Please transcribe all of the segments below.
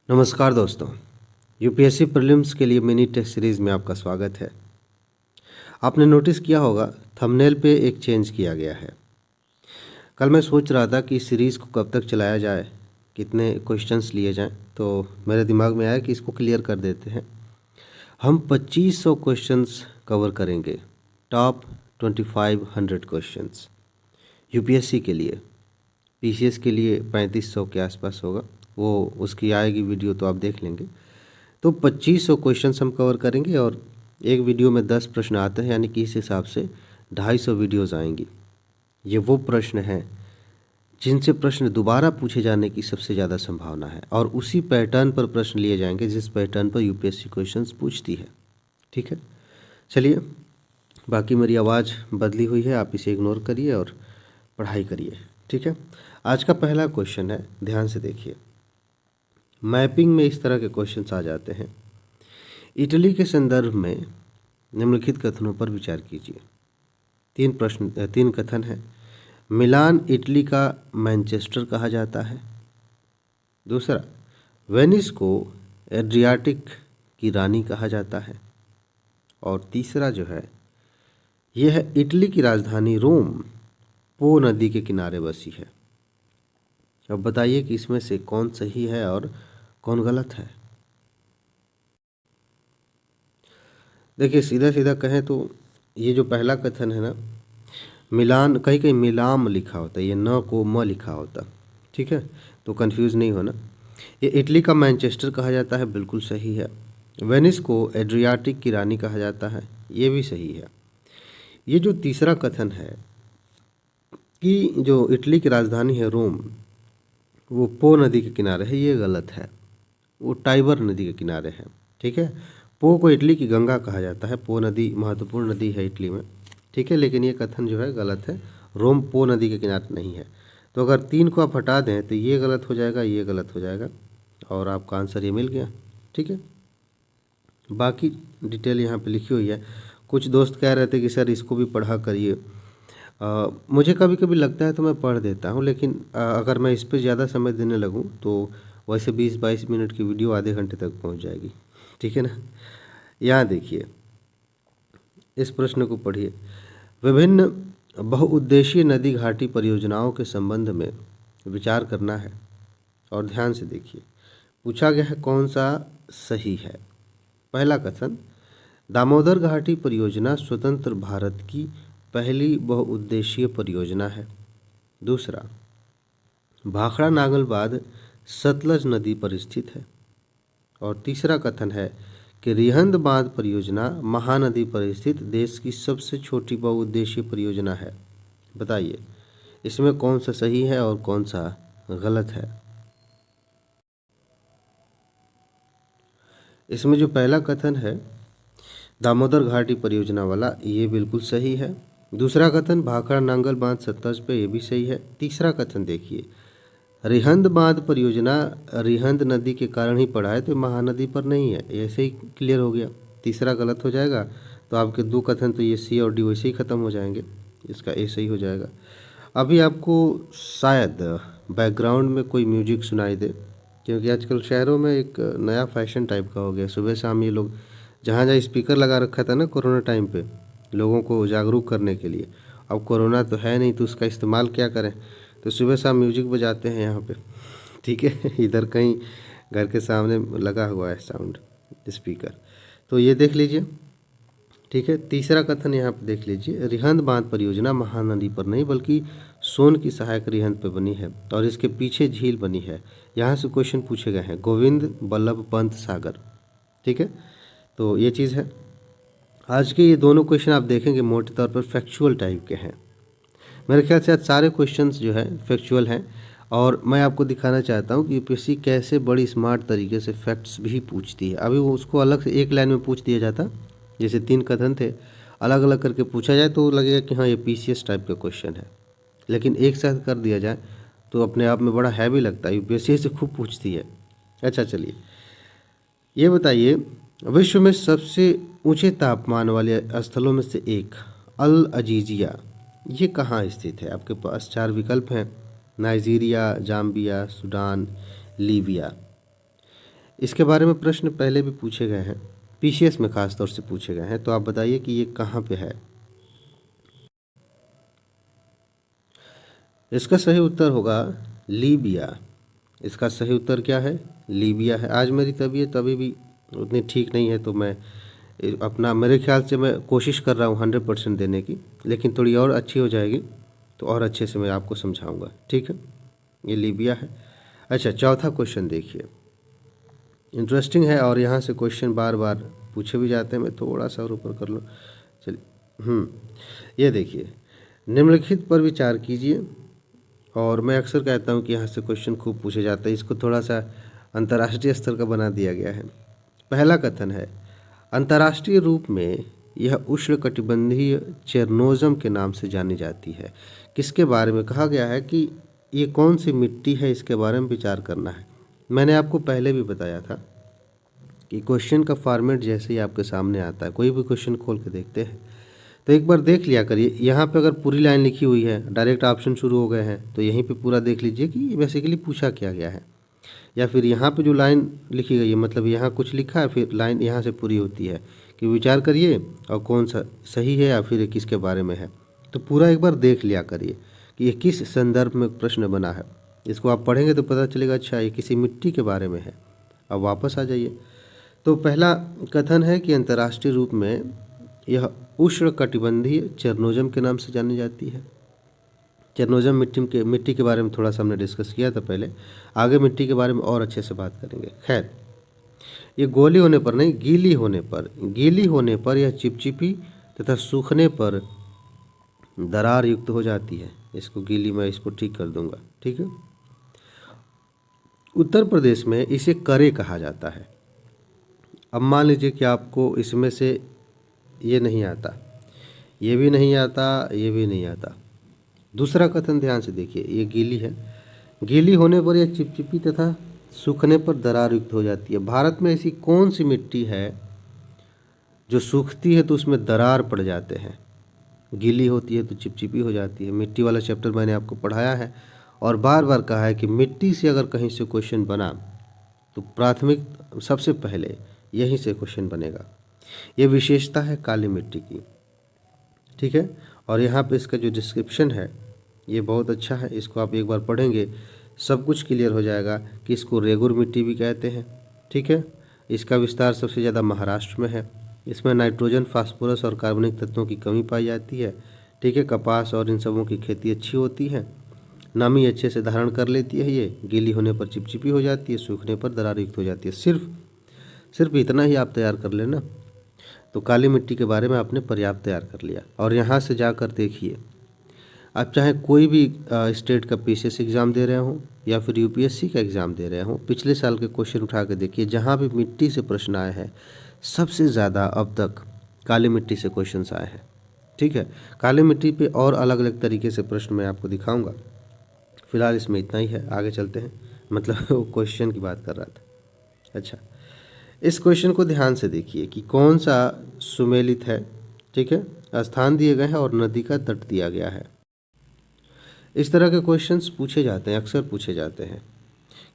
नमस्कार दोस्तों। UPSC prelims के लिए मिनी टेस्ट सीरीज़ में आपका स्वागत है। आपने नोटिस किया होगा थंबनेल पे एक चेंज किया गया है। कल मैं सोच रहा था कि इस सीरीज़ को कब तक चलाया जाए, कितने क्वेश्चंस लिए जाएं, तो मेरे दिमाग में आया कि इसको क्लियर कर देते हैं। हम 2500 क्वेश्चंस कवर करेंगे, टॉप 2500 क्वेश्चंस यूपीएससी के लिए। पीसीएस के लिए 3500 के आसपास होगा, वो उसकी आएगी वीडियो तो आप देख लेंगे। तो 2500 क्वेश्चंस हम कवर करेंगे और एक वीडियो में 10 प्रश्न आते हैं, यानी कि इस हिसाब से 250 वीडियोस आएंगी। ये वो प्रश्न हैं जिनसे प्रश्न दोबारा पूछे जाने की सबसे ज़्यादा संभावना है और उसी पैटर्न पर प्रश्न लिए जाएंगे जिस पैटर्न पर यूपीएससी क्वेश्चंस पूछती है। ठीक है, चलिए। बाकी मेरी आवाज़ बदली हुई है, आप इसे इग्नोर करिए और पढ़ाई करिए। ठीक है, आज का पहला क्वेश्चन है, ध्यान से देखिए। मैपिंग में इस तरह के क्वेश्चंस आ जाते हैं। इटली के संदर्भ में निम्नलिखित कथनों पर विचार कीजिए। तीन कथन हैं। मिलान इटली का मैनचेस्टर कहा जाता है। दूसरा, वेनिस को एड्रियाटिक की रानी कहा जाता है। और तीसरा जो है, यह है इटली की राजधानी रोम पो नदी के किनारे बसी है। अब बताइए कि इसमें से कौन सही है और कौन गलत है। देखिए, सीधा सीधा कहें तो ये जो पहला कथन है ना, मिलान, कहीं कहीं मिलाम लिखा होता है, ये न को म लिखा होता। ठीक है, तो कंफ्यूज नहीं होना। ये इटली का मैनचेस्टर कहा जाता है, बिल्कुल सही है। वेनिस को एड्रियाटिक की रानी कहा जाता है, ये भी सही है। ये जो तीसरा कथन है कि जो इटली की राजधानी है रोम, वो पो नदी के किनारे है, ये गलत है। वो टाइबर नदी के किनारे है। ठीक है, पो को इटली की गंगा कहा जाता है। पो नदी महत्वपूर्ण नदी है इटली में। ठीक है, लेकिन ये कथन जो है गलत है। रोम पो नदी के किनारे नहीं है। तो अगर तीन को आप हटा दें तो ये गलत हो जाएगा, ये गलत हो जाएगा और आपका आंसर ये मिल गया। ठीक है, बाकी डिटेल यहाँ पे लिखी हुई है। कुछ दोस्त कह रहे थे कि सर इसको भी पढ़ा करिए। मुझे कभी कभी लगता है तो मैं पढ़ देता हूँ, लेकिन अगर मैं इस पर ज़्यादा समय देने लगूँ तो वैसे 20-22 मिनट की वीडियो आधे घंटे तक पहुँच जाएगी। ठीक है ना। यहाँ देखिए, इस प्रश्न को पढ़िए। विभिन्न बहुउद्देशीय नदी घाटी परियोजनाओं के संबंध में विचार करना है और ध्यान से देखिए। पूछा गया है कौन सा सही है। पहला कथन, दामोदर घाटी परियोजना स्वतंत्र भारत की पहली बहुउद्देशीय परियोजना है। दूसरा, भाखड़ा नागलबाद सतलज नदी पर स्थित है। और तीसरा कथन है कि रिहंद बांध परियोजना महानदी पर स्थित देश की सबसे छोटी बहुउद्देशीय परियोजना है। बताइए इसमें कौन सा सही है और कौन सा गलत है। इसमें जो पहला कथन है दामोदर घाटी परियोजना वाला, ये बिल्कुल सही है। दूसरा कथन भाखड़ा नांगल बांध सतलज पे, ये भी सही है। तीसरा कथन देखिए, रिहंद बांध परियोजना रिहंद नदी के कारण ही पड़ा है, तो महानदी पर नहीं है। ऐसे ही क्लियर हो गया। तीसरा गलत हो जाएगा तो आपके दो कथन तो ये सी और डी वैसे ही ख़त्म हो जाएंगे। इसका ए सही हो जाएगा। अभी आपको शायद बैकग्राउंड में कोई म्यूजिक सुनाई दे, क्योंकि आजकल शहरों में एक नया फैशन टाइप का हो गया। सुबह शाम ये लोग जहाँ जहाँ स्पीकर लगा रखा था ना कोरोना टाइम पे, लोगों को जागरूक करने के लिए। अब कोरोना तो है नहीं तो उसका इस्तेमाल क्या करें, तो सुबह शाम म्यूजिक बजाते हैं यहाँ पे। ठीक है, इधर कहीं घर के सामने लगा हुआ है साउंड स्पीकर, तो ये देख लीजिए। ठीक है, तीसरा कथन यहाँ पे देख लीजिए, रिहंद बांध परियोजना महानदी पर नहीं बल्कि सोन की सहायक रिहंद पे बनी है और इसके पीछे झील बनी है। यहाँ से क्वेश्चन पूछे गए हैं, गोविंद बल्लभ पंत सागर। ठीक है, तो ये चीज़ है। आज के ये दोनों क्वेश्चन आप देखेंगे मोटे तौर पर फैक्चुअल टाइप के हैं। मेरे ख्याल से आज सारे क्वेश्चंस जो है फैक्चुअल हैं और मैं आपको दिखाना चाहता हूँ कि यूपीएससी कैसे बड़ी स्मार्ट तरीके से फैक्ट्स भी पूछती है। अभी वो उसको अलग से एक लाइन में पूछ दिया जाता, जैसे 3 कथन थे, अलग अलग करके पूछा जाए तो लगेगा कि हाँ ये पीसीएस टाइप का क्वेश्चन है, लेकिन एक साथ कर दिया जाए तो अपने आप में बड़ा हैवी लगता है। यूपीएससी से खूब पूछती है। अच्छा चलिए, ये बताइए, विश्व में सबसे ऊंचे तापमान वाले स्थलों में से एक अल अजीजिया, ये कहाँ स्थित है। आपके पास 4 विकल्प हैं, नाइजीरिया, जाम्बिया, सूडान, लीबिया। इसके बारे में प्रश्न पहले भी पूछे गए हैं, पीसीएस में खास तौर से पूछे गए हैं। तो आप बताइए कि ये कहाँ पे है। इसका सही उत्तर होगा लीबिया। इसका सही उत्तर क्या है? लीबिया है। आज मेरी तबीयत अभी भी उतनी ठीक नहीं है, तो मैं अपना मेरे ख्याल से मैं कोशिश कर रहा हूँ 100% देने की, लेकिन थोड़ी और अच्छी हो जाएगी तो और अच्छे से मैं आपको समझाऊंगा। ठीक है, ये लीबिया है। अच्छा, चौथा क्वेश्चन देखिए, इंटरेस्टिंग है और यहाँ से क्वेश्चन बार बार पूछे भी जाते हैं। मैं थोड़ा सा और ऊपर कर लूँ, चलिए। ये देखिए, निम्नलिखित पर विचार कीजिए। और मैं अक्सर कहता हूँ कि यहाँ से क्वेश्चन खूब पूछे जाते हैं, इसको थोड़ा सा अंतर्राष्ट्रीय स्तर का बना दिया गया है। पहला कथन है, अंतर्राष्ट्रीय रूप में यह उष्णकटिबंधीय चेरनोजम के नाम से जानी जाती है। किसके बारे में कहा गया है कि ये कौन सी मिट्टी है, इसके बारे में विचार करना है। मैंने आपको पहले भी बताया था कि क्वेश्चन का फॉर्मेट जैसे ही आपके सामने आता है, कोई भी क्वेश्चन खोल के देखते हैं तो एक बार देख लिया करिए। यहाँ पे अगर पूरी लाइन लिखी हुई है, डायरेक्ट ऑप्शन शुरू हो गए हैं, तो यहीं पे पूरा देख लीजिए कि ये बेसिकली पूछा क्या गया है। या फिर यहाँ पे जो लाइन लिखी गई है, मतलब यहाँ कुछ लिखा है, फिर लाइन यहाँ से पूरी होती है कि विचार करिए और कौन सा सही है या फिर किसके बारे में है। तो पूरा एक बार देख लिया करिए कि ये किस संदर्भ में प्रश्न बना है। इसको आप पढ़ेंगे तो पता चलेगा, अच्छा ये किसी मिट्टी के बारे में है। अब वापस आ जाइए। तो पहला कथन है कि अंतर्राष्ट्रीय रूप में यह उष्णकटिबंधीय चेरनोजम के नाम से जानी जाती है। चेरनोजम मिट्टी के बारे में थोड़ा सा हमने डिस्कस किया था पहले, आगे मिट्टी के बारे में और अच्छे से बात करेंगे। खैर, ये गोली होने पर नहीं, गीली होने पर यह चिपचिपी तथा सूखने पर दरार युक्त हो जाती है। इसको गीली, मैं इसको ठीक कर दूंगा। ठीक है। उत्तर प्रदेश में इसे करे कहा जाता है। अब मान लीजिए कि आपको इसमें से ये नहीं आता, ये भी नहीं आता, ये भी नहीं आता। दूसरा कथन ध्यान से देखिए, ये गीली है, गीली होने पर यह चिपचिपी तथा सूखने पर दरार युक्त हो जाती है। भारत में ऐसी कौन सी मिट्टी है जो सूखती है तो उसमें दरार पड़ जाते हैं, गीली होती है तो चिपचिपी हो जाती है। मिट्टी वाला चैप्टर मैंने आपको पढ़ाया है और बार बार कहा है कि मिट्टी से अगर कहीं से क्वेश्चन बना तो प्राथमिक सबसे पहले यहीं से क्वेश्चन बनेगा। ये विशेषता है काली मिट्टी की। ठीक है। और यहाँ पे इसका जो डिस्क्रिप्शन है ये बहुत अच्छा है, इसको आप एक बार पढ़ेंगे सब कुछ क्लियर हो जाएगा कि इसको रेगुर मिट्टी भी कहते हैं। ठीक है। इसका विस्तार सबसे ज़्यादा महाराष्ट्र में है। इसमें नाइट्रोजन, फास्फोरस और कार्बनिक तत्वों की कमी पाई जाती है। ठीक है। कपास और इन सबों की खेती अच्छी होती है, नमी अच्छे से धारण कर लेती है। ये गीली होने पर चिपचिपी हो जाती है, सूखने पर दरार युक्त हो जाती है। सिर्फ इतना ही आप तैयार कर लेना तो काली मिट्टी के बारे में आपने पर्याप्त तैयार कर लिया। और यहाँ से जाकर देखिए, आप चाहे कोई भी स्टेट का पीसीएस एग्ज़ाम दे रहे हो या फिर यूपीएससी का एग्ज़ाम दे रहे हो, पिछले साल के क्वेश्चन उठा के देखिए, जहाँ भी मिट्टी से प्रश्न आए हैं सबसे ज़्यादा अब तक काली मिट्टी से क्वेश्चंस आए हैं। ठीक है। काली मिट्टी पे और अलग अलग तरीके से प्रश्न मैं आपको दिखाऊंगा। फिलहाल इसमें इतना ही है, आगे चलते हैं। मतलब वो क्वेश्चन की बात कर रहा था। अच्छा, इस क्वेश्चन को ध्यान से देखिए कि कौन सा सुमेलित है। ठीक है। स्थान दिए गए हैं और नदी का तट दिया गया है। इस तरह के क्वेश्चंस पूछे जाते हैं, अक्सर पूछे जाते हैं।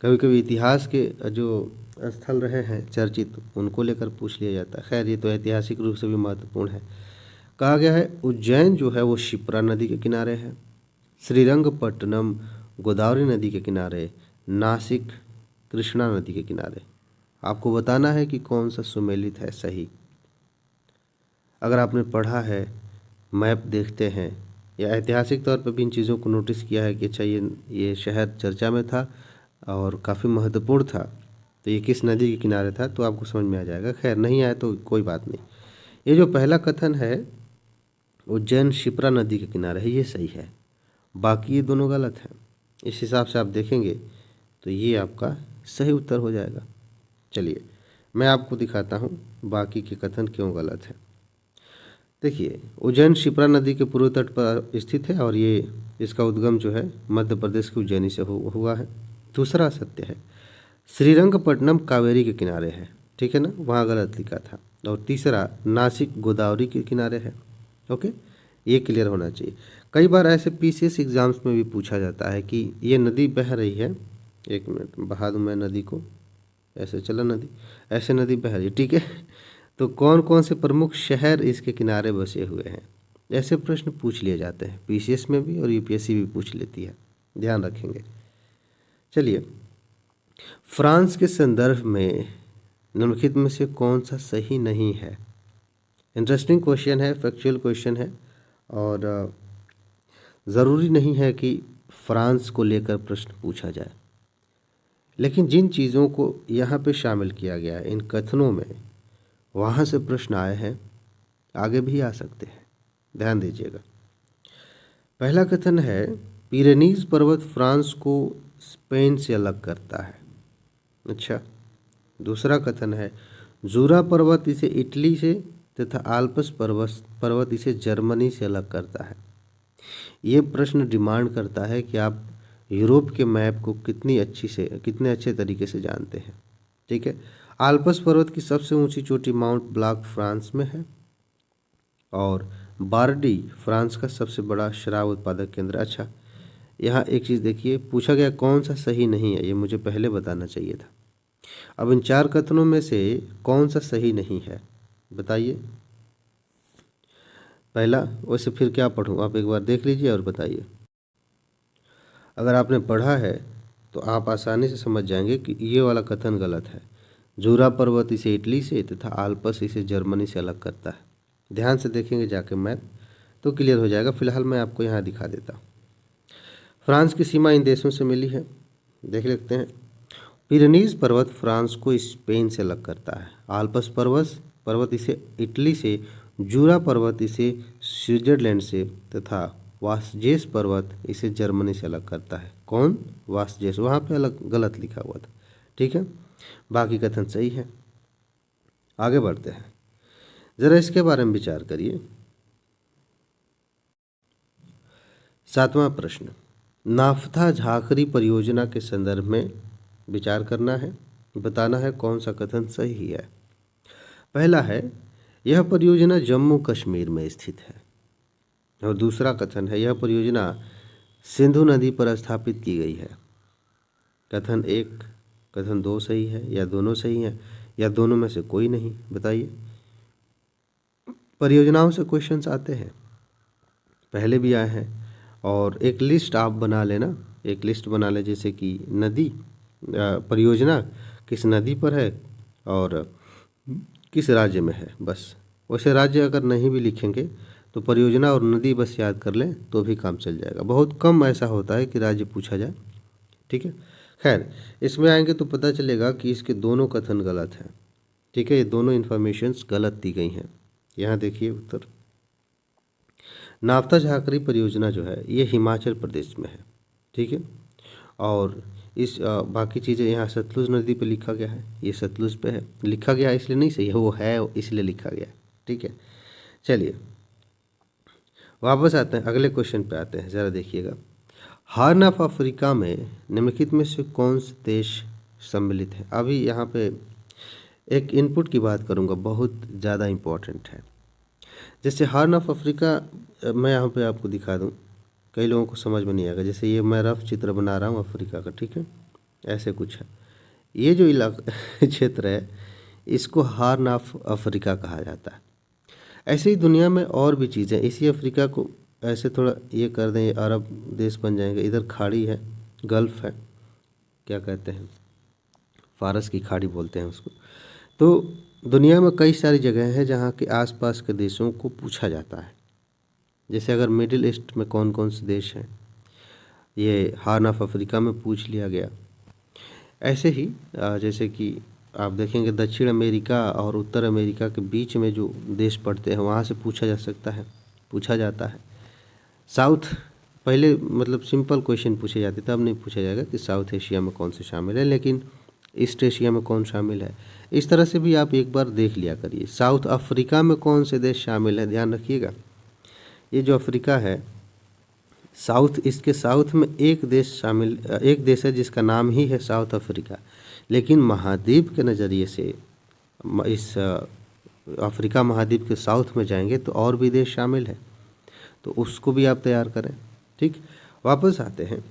कभी कभी इतिहास के जो स्थल रहे हैं चर्चित, उनको लेकर पूछ लिया जाता है। खैर, ये तो ऐतिहासिक रूप से भी महत्वपूर्ण है। कहा गया है उज्जैन जो है वो शिप्रा नदी के किनारे है, श्रीरंगपट्टनम गोदावरी नदी के किनारे, नासिक कृष्णा नदी के किनारे। आपको बताना है कि कौन सा सुमेलित है सही। अगर आपने पढ़ा है, मैप देखते हैं या ऐतिहासिक तौर पर भी इन चीज़ों को नोटिस किया है कि अच्छा ये शहर चर्चा में था और काफ़ी महत्वपूर्ण था, तो ये किस नदी के किनारे था, तो आपको समझ में आ जाएगा। खैर, नहीं आया तो कोई बात नहीं। ये जो पहला कथन है उज्जैन शिप्रा नदी के किनारे है, ये सही है। बाकी ये दोनों गलत हैं। इस हिसाब से आप देखेंगे तो ये आपका सही उत्तर हो जाएगा। चलिए, मैं आपको दिखाता हूँ बाकी के कथन क्यों गलत है। देखिए, उज्जैन शिप्रा नदी के पूर्व तट पर स्थित है और ये इसका उद्गम जो है मध्य प्रदेश की उज्जैनी से हुआ है। दूसरा सत्य है, श्रीरंगपट्टनम कावेरी के किनारे है। ठीक है ना, वहाँ गलत लिखा था। और तीसरा, नासिक गोदावरी के किनारे है। ओके, ये क्लियर होना चाहिए। कई बार ऐसे पीसीएस एग्जाम्स में भी पूछा जाता है कि ये नदी बह रही है, एक मिनट बहा दूँ मैं नदी को, ऐसे चला नदी, ऐसे नदी बह रही है, ठीक है। तो कौन कौन से प्रमुख शहर इसके किनारे बसे हुए हैं? ऐसे प्रश्न पूछ लिए जाते हैं, पीसीएस में भी और यूपीएससी भी पूछ लेती है, ध्यान रखेंगे। चलिए, फ्रांस के संदर्भ में निम्नलिखित में से कौन सा सही नहीं है? इंटरेस्टिंग क्वेश्चन है, फैक्चुअल क्वेश्चन है, और ज़रूरी नहीं है कि फ्रांस को लेकर प्रश्न पूछा जाए, लेकिन जिन चीज़ों को यहाँ पे शामिल किया गया है इन कथनों में, वहाँ से प्रश्न आए हैं, आगे भी आ सकते हैं, ध्यान दीजिएगा। पहला कथन है, पिरेनीज पर्वत फ्रांस को स्पेन से अलग करता है। अच्छा। दूसरा कथन है, जूरा पर्वत इसे इटली से तथा आल्प्स पर्वत इसे जर्मनी से अलग करता है। ये प्रश्न डिमांड करता है कि आप यूरोप के मैप को कितने अच्छे तरीके से जानते हैं, ठीक है। आल्प्स पर्वत की सबसे ऊंची चोटी माउंट ब्लांक फ्रांस में है, और बार्डी फ्रांस का सबसे बड़ा शराब उत्पादक केंद्र। अच्छा, यहाँ एक चीज़ देखिए, पूछा गया कौन सा सही नहीं है, ये मुझे पहले बताना चाहिए था। अब इन 4 कथनों में से कौन सा सही नहीं है, बताइए। पहला, वैसे फिर क्या पढ़ूँ, आप एक बार देख लीजिए और बताइए। अगर आपने पढ़ा है तो आप आसानी से समझ जाएंगे कि ये वाला कथन गलत है। जूरा पर्वत इसे इटली से तथा आल्प्स इसे जर्मनी से अलग करता है। ध्यान से देखेंगे जाके मैप तो क्लियर हो जाएगा। फिलहाल मैं आपको यहाँ दिखा देता हूँ। फ्रांस की सीमा इन देशों से मिली है, देख लेते हैं। पिरेनीज पर्वत फ्रांस को स्पेन से अलग करता है, आल्प्स पर्वत इसे इटली से, जूरा पर्वत इसे स्विट्जरलैंड से तथा वासजेस पर्वत इसे जर्मनी से अलग करता है। कौन? वासजेस, वहाँ पे अलग गलत लिखा हुआ था, ठीक है। बाकी कथन सही है। आगे बढ़ते हैं, ज़रा इसके बारे में विचार करिए। 7वां प्रश्न, नाफ्था झाखरी परियोजना के संदर्भ में विचार करना है, बताना है कौन सा कथन सही है। पहला है, यह परियोजना जम्मू कश्मीर में स्थित है, और दूसरा कथन है, यह परियोजना सिंधु नदी पर स्थापित की गई है। कथन 1, कथन 2 सही है, या दोनों सही हैं, या दोनों में से कोई नहीं, बताइए। परियोजनाओं से क्वेश्चंस आते हैं, पहले भी आए हैं, और एक लिस्ट आप बना लेना, एक लिस्ट बना ले, जैसे कि नदी परियोजना किस नदी पर है और किस राज्य में है, बस। वैसे राज्य अगर नहीं भी लिखेंगे तो परियोजना और नदी बस याद कर लें तो भी काम चल जाएगा। बहुत कम ऐसा होता है कि राज्य पूछा जाए, ठीक है। खैर, इसमें आएंगे तो पता चलेगा कि इसके दोनों कथन गलत हैं, ठीक है। ये दोनों इन्फॉर्मेशंस गलत दी गई हैं। यहाँ देखिए उत्तर, नाफ्था झाखरी परियोजना जो है ये हिमाचल प्रदेश में है, ठीक है। और इस बाकी चीज़ें यहाँ सतलुज नदी पे लिखा गया है, ये सतलुज पे है, लिखा गया इसलिए नहीं सही है, वो है इसलिए लिखा गया, ठीक है। चलिए वापस आते हैं, अगले क्वेश्चन पे आते हैं, ज़रा देखिएगा। हॉर्न ऑफ अफ्रीका में निम्नलिखित में से कौन से देश सम्मिलित है? अभी यहाँ पे एक इनपुट की बात करूँगा, बहुत ज़्यादा इम्पोर्टेंट है। जैसे हॉर्न ऑफ अफ्रीका, मैं यहाँ पे आपको दिखा दूँ, कई लोगों को समझ में नहीं आएगा। जैसे ये मैं रफ चित्र बना रहा हूँ अफ्रीका का, ठीक है, ऐसे कुछ है। ये जो इलाका क्षेत्र है इसको हॉर्न ऑफ अफ्रीका कहा जाता है। ऐसे ही दुनिया में और भी चीज़ें, इसी अफ्रीका को ऐसे थोड़ा ये कर दें, ये अरब देश बन जाएंगे। इधर खाड़ी है, गल्फ़ है, क्या कहते हैं, फारस की खाड़ी बोलते हैं उसको। तो दुनिया में कई सारी जगह हैं जहाँ के आसपास के देशों को पूछा जाता है। जैसे अगर मिडिल ईस्ट में कौन कौन से देश हैं, ये हॉर्न ऑफ अफ्रीका में पूछ लिया गया। ऐसे ही जैसे कि आप देखेंगे दक्षिण अमेरिका और उत्तर अमेरिका के बीच में जो देश पड़ते हैं वहाँ से पूछा जाता है। साउथ, पहले मतलब सिंपल क्वेश्चन पूछे जाते थे, अब नहीं पूछा जाएगा कि साउथ एशिया में कौन से शामिल है, लेकिन ईस्ट एशिया में कौन शामिल है। इस तरह से भी आप एक बार देख लिया करिए। साउथ अफ्रीका में कौन से देश शामिल है, ध्यान रखिएगा। ये जो अफ्रीका है साउथ, इसके साउथ में एक देश है जिसका नाम ही है साउथ अफ्रीका, लेकिन महाद्वीप के नज़रिए से इस अफ्रीका महाद्वीप के साउथ में जाएंगे तो और भी देश शामिल है, तो उसको भी आप तैयार करें, ठीक। वापस आते हैं,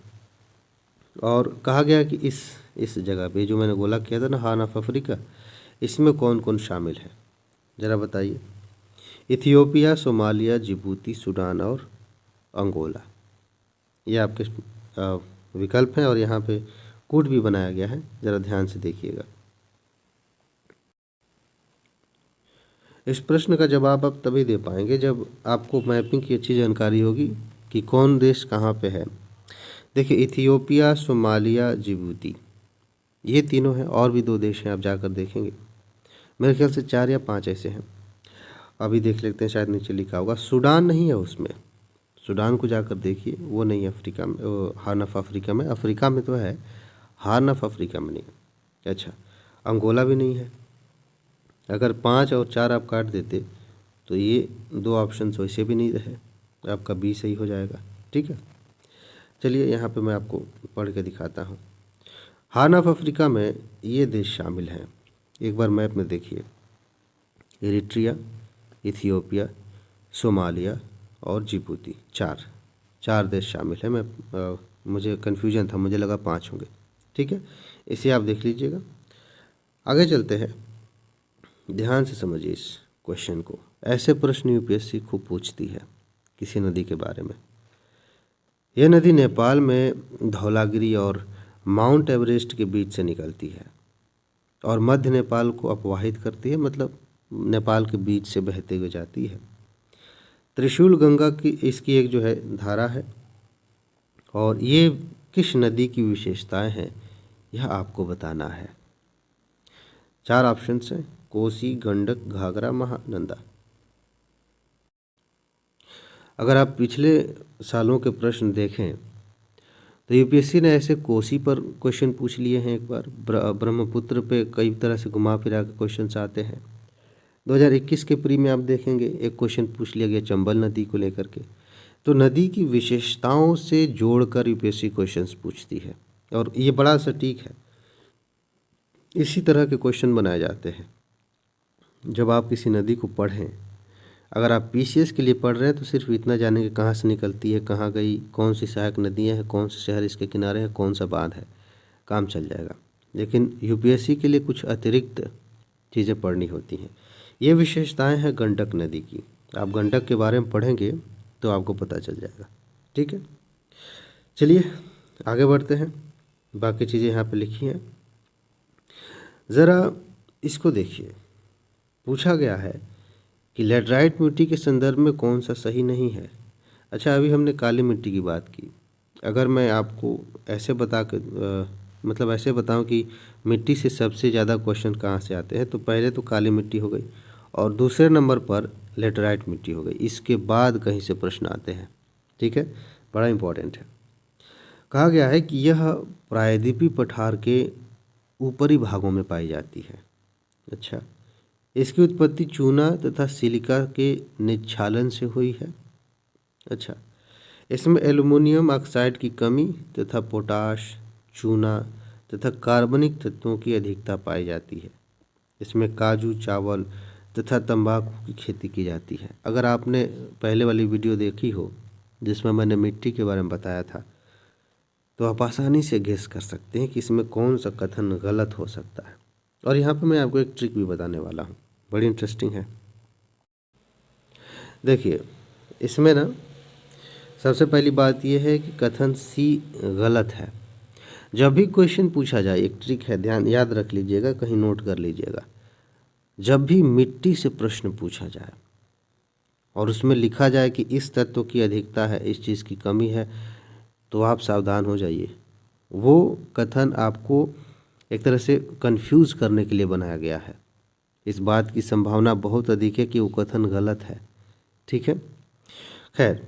और कहा गया कि इस जगह पे जो मैंने गोला किया था ना, हॉर्न ऑफ अफ्रीका, इसमें कौन कौन शामिल है ज़रा बताइए। इथियोपिया, सोमालिया, जिबूती, सूडान और अंगोला, ये आपके विकल्प हैं और यहाँ पे कोड भी बनाया गया है, ज़रा ध्यान से देखिएगा। इस प्रश्न का जवाब आप तभी दे पाएंगे जब आपको मैपिंग की अच्छी जानकारी होगी कि कौन देश कहाँ पे है। देखिए इथियोपिया, सोमालिया, जिबूती, ये तीनों हैं, और भी 2 देश हैं, आप जाकर देखेंगे। मेरे ख्याल से 4 या 5 ऐसे हैं, अभी देख लेते हैं, शायद नीचे लिखा होगा। सूडान नहीं है उसमें, सूडान को जाकर देखिए, वो नहीं है अफ्रीका में, हॉर्न ऑफ अफ्रीका में। अफ्रीका में तो है, हॉर्न ऑफ अफ्रीका में नहीं है। अच्छा, अंगोला भी नहीं है। अगर 5 और 4 आप काट देते तो ये 2 ऑप्शन वैसे भी नहीं रहे, आपका बी सही हो जाएगा। ठीक है, चलिए यहाँ पे मैं आपको पढ़ के दिखाता हूँ। हॉर्न ऑफ अफ्रीका में ये देश शामिल हैं, एक बार मैप में देखिए। इरिट्रिया, इथियोपिया, सोमालिया और जिबूती, 4 देश शामिल हैं। मुझे कन्फ्यूजन था, मुझे लगा 5 होंगे। ठीक है, इसे आप देख लीजिएगा। आगे चलते हैं, ध्यान से समझिए इस क्वेश्चन को। ऐसे प्रश्न यूपीएससी खूब पूछती है किसी नदी के बारे में। यह नदी नेपाल में धौलागिरी और माउंट एवरेस्ट के बीच से निकलती है और मध्य नेपाल को अपवाहित करती है, मतलब नेपाल के बीच से बहते हुए जाती है। त्रिशूल गंगा की इसकी एक जो है धारा है, और ये किस नदी की विशेषताएं हैं यह आपको बताना है। 4 ऑप्शन हैं, कोसी, गंडक, घाघरा, महानंदा। अगर आप पिछले सालों के प्रश्न देखें तो यूपीएससी ने ऐसे कोसी पर क्वेश्चन पूछ लिए हैं, एक बार ब्रह्मपुत्र पे कई तरह से घुमा फिरा के क्वेश्चन आते हैं। 2021 के प्री में आप देखेंगे एक क्वेश्चन पूछ लिया गया चंबल नदी को लेकर के। तो नदी की विशेषताओं से जोड़कर यूपीएससी क्वेश्चंस पूछती है, और ये बड़ा सटीक है। इसी तरह के क्वेश्चन बनाए जाते हैं जब आप किसी नदी को पढ़ें। अगर आप पीसीएस के लिए पढ़ रहे हैं तो सिर्फ इतना जानें कि कहाँ से निकलती है, कहाँ गई, कौन सी सहायक नदियाँ हैं, कौन से शहर इसके किनारे हैं, कौन सा बांध है, काम चल जाएगा। लेकिन यूपीएससी के लिए कुछ अतिरिक्त चीज़ें पढ़नी होती हैं। ये विशेषताएं हैं गंडक नदी की। आप गंडक के बारे में पढ़ेंगे तो आपको पता चल जाएगा। ठीक है, चलिए आगे बढ़ते हैं। बाकी चीज़ें यहाँ पे लिखी हैं, ज़रा इसको देखिए। पूछा गया है कि लैटराइट मिट्टी के संदर्भ में कौन सा सही नहीं है। अच्छा, अभी हमने काली मिट्टी की बात की। अगर मैं आपको ऐसे मतलब ऐसे बताऊं कि मिट्टी से सबसे ज़्यादा क्वेश्चन कहाँ से आते हैं, तो पहले तो काली मिट्टी हो गई और दूसरे नंबर पर लैटराइट मिट्टी हो गई, इसके बाद कहीं से प्रश्न आते हैं। ठीक है, बड़ा इम्पोर्टेंट है। कहा गया है कि यह प्रायद्वीपीय पठार के ऊपरी भागों में पाई जाती है। अच्छा, इसकी उत्पत्ति चूना तथा सिलिका के निक्षालन से हुई है। अच्छा, इसमें एल्युमिनियम ऑक्साइड की कमी तथा पोटाश, चूना तथा कार्बनिक तत्वों की अधिकता पाई जाती है। इसमें काजू, चावल तथा तंबाकू की खेती की जाती है। अगर आपने पहले वाली वीडियो देखी हो जिसमें मैंने मिट्टी के बारे में बताया था, तो आप आसानी से गेस कर सकते हैं कि इसमें कौन सा कथन गलत हो सकता है। और यहाँ पे मैं आपको एक ट्रिक भी बताने वाला हूँ, बड़ी इंटरेस्टिंग है। देखिए, इसमें ना सबसे पहली बात यह है कि कथन सी गलत है। जब भी क्वेश्चन पूछा जाए, एक ट्रिक है, ध्यान याद रख लीजिएगा, कहीं नोट कर लीजिएगा। जब भी मिट्टी से प्रश्न पूछा जाए और उसमें लिखा जाए कि इस तत्व की अधिकता है, इस चीज़ की कमी है, तो आप सावधान हो जाइए। वो कथन आपको एक तरह से कंफ्यूज करने के लिए बनाया गया है। इस बात की संभावना बहुत अधिक है कि वो कथन गलत है। ठीक है, खैर,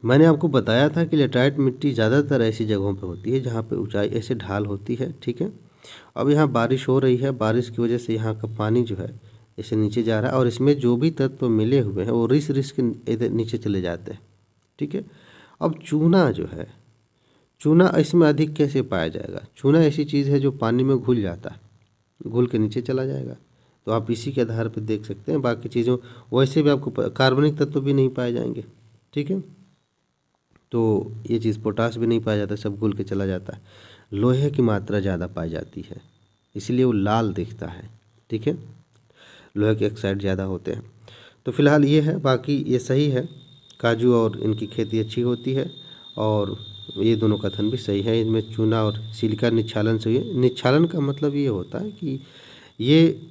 मैंने आपको बताया था कि लेटराइट मिट्टी ज़्यादातर ऐसी जगहों पे होती है जहाँ पे ऊंचाई ऐसे ढाल होती है। ठीक है, अब यहाँ बारिश हो रही है, बारिश की वजह से यहाँ का पानी जो है इसे नीचे जा रहा है, और इसमें जो भी तत्व मिले हुए हैं वो रिस रिस के इधर नीचे चले जाते हैं। ठीक है, अब चूना जो है, चूना इसमें अधिक कैसे पाया जाएगा? चूना ऐसी चीज़ है जो पानी में घुल जाता है, घुल के नीचे चला जाएगा। तो आप इसी के आधार पर देख सकते हैं। बाकी चीज़ों वैसे भी आपको कार्बनिक तत्व भी नहीं पाए जाएंगे। ठीक है, तो ये चीज़ पोटास भी नहीं पाया जाता, सब घुल के चला जाता है। लोहे की मात्रा ज़्यादा पाई जाती है, इसलिए वो लाल दिखता है। ठीक है, लोहे के ऑक्साइड ज़्यादा होते हैं। तो फिलहाल ये है, बाकी ये सही है, काजू और इनकी खेती अच्छी होती है और ये दोनों कथन भी सही है। इनमें चूना और सिलिका निच्छालन से हुई। निच्छालन का मतलब ये होता है कि ये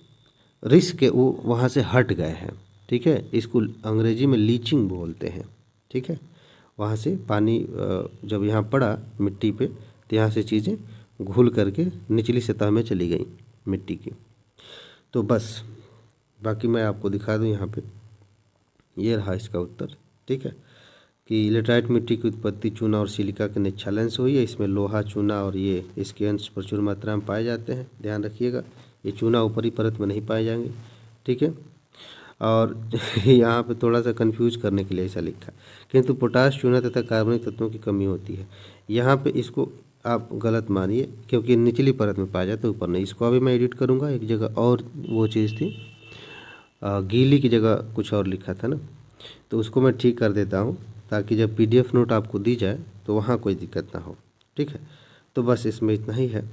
रिस्क के वो वहाँ से हट गए हैं। ठीक है, इसको अंग्रेजी में लीचिंग बोलते हैं। ठीक है, वहाँ से पानी जब यहाँ पड़ा मिट्टी पे तो यहाँ से चीज़ें घुल करके निचली सतह में चली गई मिट्टी की। तो बस बाकी मैं आपको दिखा दूँ यहाँ पे, ये रहा इसका उत्तर। ठीक है, कि लेटराइट मिट्टी की उत्पत्ति चूना और सिलिका के निच्छालन से हुई है। इसमें लोहा, चूना और ये इसके अंश प्रचुर मात्रा में पाए जाते हैं। ध्यान रखिएगा, ये चूना ऊपरी परत में नहीं पाए जाएंगे। ठीक है, और यहाँ पे थोड़ा सा कंफ्यूज करने के लिए ऐसा लिखा, किंतु पोटाश, चूना तथा कार्बनिक तत्वों की कमी होती है। यहाँ पे इसको आप गलत मानिए, क्योंकि निचली परत में पाया जाता है, ऊपर नहीं। इसको अभी मैं एडिट करूँगा, एक जगह और वो चीज़ थी, गीली की जगह कुछ और लिखा था ना, तो उसको मैं ठीक कर देता हूँ ताकि जब PDF नोट आपको दी जाए तो वहाँ कोई दिक्कत ना हो। ठीक है, तो बस इसमें इतना ही है।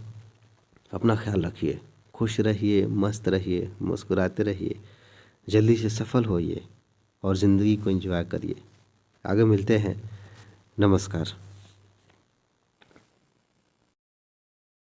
अपना ख्याल रखिए, खुश रहिए, मस्त रहिए, मुस्कुराते रहिए, जल्दी से सफल होइए और ज़िंदगी को एंजॉय करिए। आगे मिलते हैं। नमस्कार।